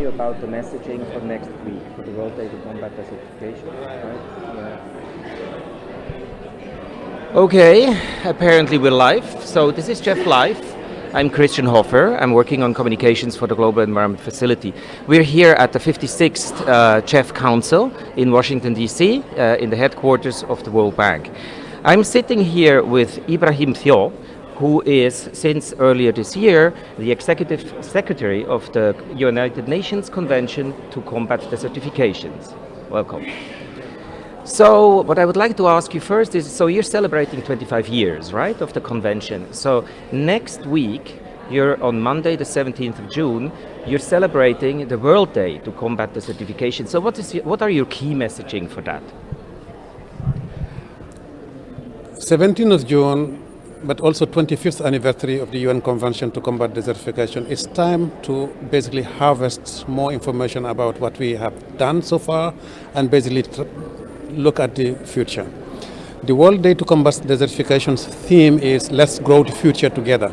you about the messaging for next week for the World Day to Combat Desertification, right? Yeah. Okay, apparently we're live. So this is GEF Live. I'm Christian Hoffer. I'm working on communications for the Global Environment Facility. We're here at the 56th GEF Council in Washington, D.C., in the headquarters of the World Bank. I'm sitting here with Ibrahim Thiaw, who is, since earlier this year, the Executive Secretary of the United Nations Convention to Combat Desertifications. Welcome. So what I would like to ask you first is, so you're celebrating 25 years, right, of the convention. So next week, you're on Monday, the 17th of June, you're celebrating the World Day to Combat Desertification. So what are your key messaging for that? 17th of June, but also 25th anniversary of the UN Convention to Combat Desertification. It's time to basically harvest more information about what we have done so far and basically look at the future. The World Day to Combat Desertification's theme is let's grow the future together.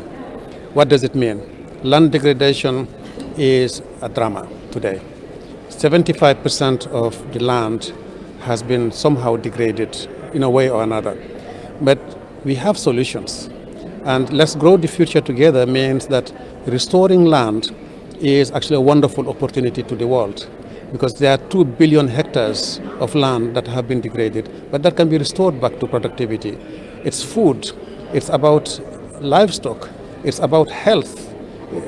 What does it mean? Land degradation is a drama today. 75% of the land has been somehow degraded in a way or another. But we have solutions. And let's grow the future together means that restoring land is actually a wonderful opportunity to the world, because there are 2 billion hectares of land that have been degraded, but that can be restored back to productivity. It's food, it's about livestock, it's about health.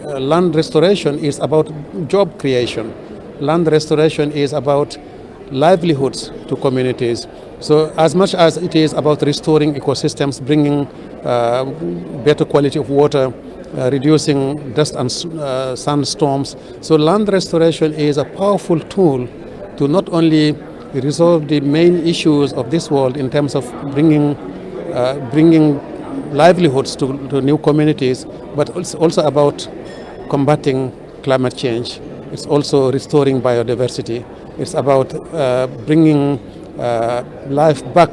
Land restoration is about job creation. Land restoration is about livelihoods to communities. So as much as it is about restoring ecosystems, bringing better quality of water, reducing dust and sandstorms. So land restoration is a powerful tool to not only resolve the main issues of this world in terms of bringing livelihoods to new communities, but it's also about combating climate change. It's also restoring biodiversity. It's about bringing life back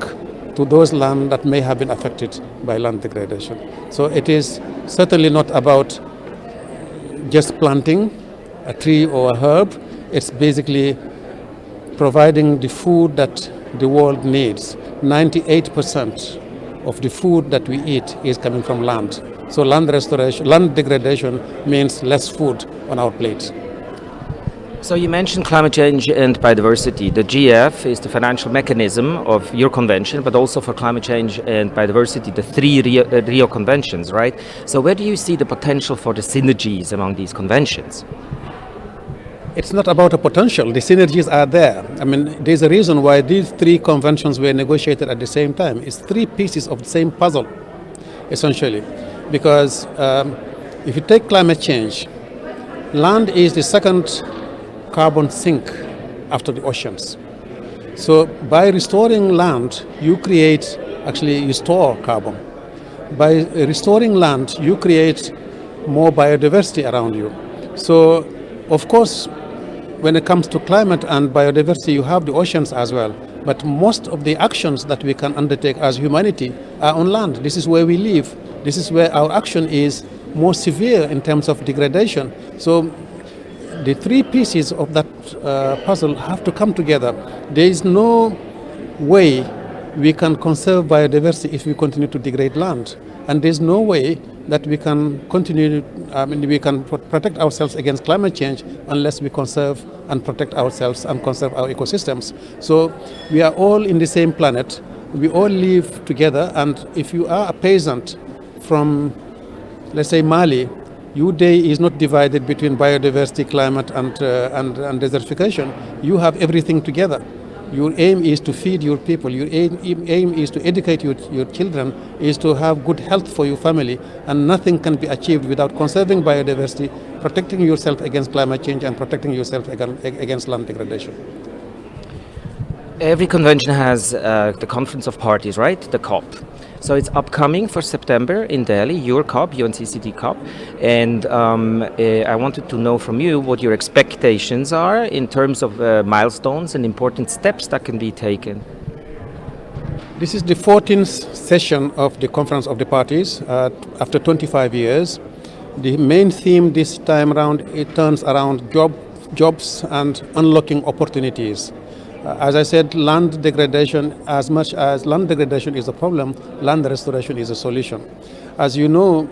to those lands that may have been affected by land degradation. So it is certainly not about just planting a tree or a herb. It's basically providing the food that the world needs. 98% of the food that we eat is coming from land. So land restoration, land degradation means less food on our plates. So you mentioned climate change and biodiversity. The GEF is the financial mechanism of your convention, but also for climate change and biodiversity, the 3 Rio conventions, right? So where do you see the potential for the synergies among these conventions? It's not about a potential. The synergies are there. I mean, there's a reason why these 3 conventions were negotiated at the same time. It's 3 pieces of the same puzzle, essentially. Because if you take climate change, land is the second carbon sink after the oceans. So by restoring land, you store carbon. By restoring land, you create more biodiversity around you. So, of course, when it comes to climate and biodiversity, you have the oceans as well. But most of the actions that we can undertake as humanity are on land. This is where we live. This is where our action is more severe in terms of degradation. So the 3 pieces of that puzzle have to come together. There is no way we can conserve biodiversity if we continue to degrade land. And there's no way that we can we can protect ourselves against climate change unless we conserve and protect ourselves and conserve our ecosystems. So we are all in the same planet. We all live together. And if you are a peasant from, let's say, Mali, your day is not divided between biodiversity, climate, and desertification. You have everything together. Your aim is to feed your people. Your aim is to educate your children, is to have good health for your family. And nothing can be achieved without conserving biodiversity, protecting yourself against climate change, and protecting yourself against land degradation. Every convention has the Conference of Parties, right? The COP. So it's upcoming for September in Delhi, your COP, UNCCD COP. And I wanted to know from you what your expectations are in terms of milestones and important steps that can be taken. This is the 14th session of the Conference of the Parties after 25 years. The main theme this time around, it turns around job jobs and unlocking opportunities. As I said, land degradation, as much as land degradation is a problem, land restoration is a solution. As you know,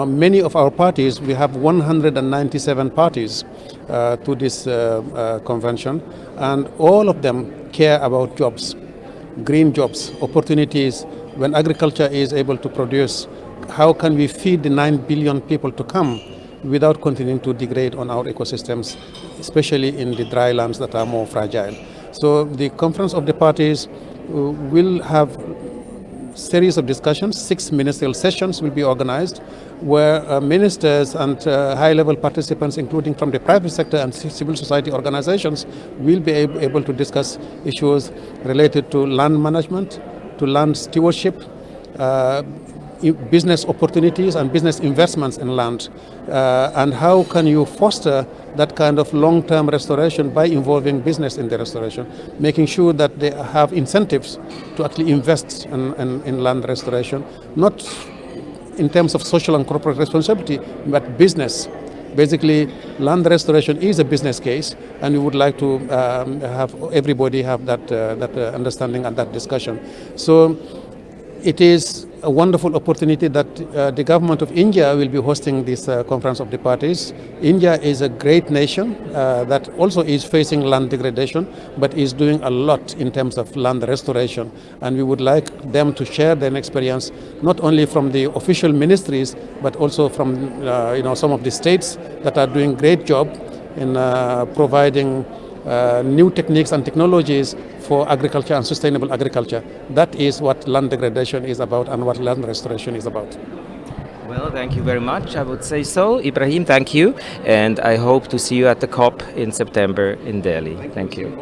many of our parties, we have 197 parties to this convention, and all of them care about jobs, green jobs, opportunities. When agriculture is able to produce, how can we feed the 9 billion people to come without continuing to degrade on our ecosystems, especially in the dry lands that are more fragile. So the Conference of the Parties will have series of discussions. 6 ministerial sessions will be organized where ministers and high-level participants, including from the private sector and civil society organizations, will be able to discuss issues related to land management, to land stewardship, business opportunities and business investments in land, and how can you foster that kind of long-term restoration by involving business in the restoration, making sure that they have incentives to actually invest in land restoration, not in terms of social and corporate responsibility, but business. Basically, land restoration is a business case, and we would like to have everybody have that understanding and that discussion. So it is a wonderful opportunity that the government of India will be hosting this Conference of the Parties. India is a great nation that also is facing land degradation, but is doing a lot in terms of land restoration. And we would like them to share their experience, not only from the official ministries, but also from some of the states that are doing great job in providing new techniques and technologies for agriculture and sustainable agriculture. That is what land degradation is about and what land restoration is about. Well, thank you very much. I would say so. Ibrahim, thank you. And I hope to see you at the COP in September in Delhi. Thank you.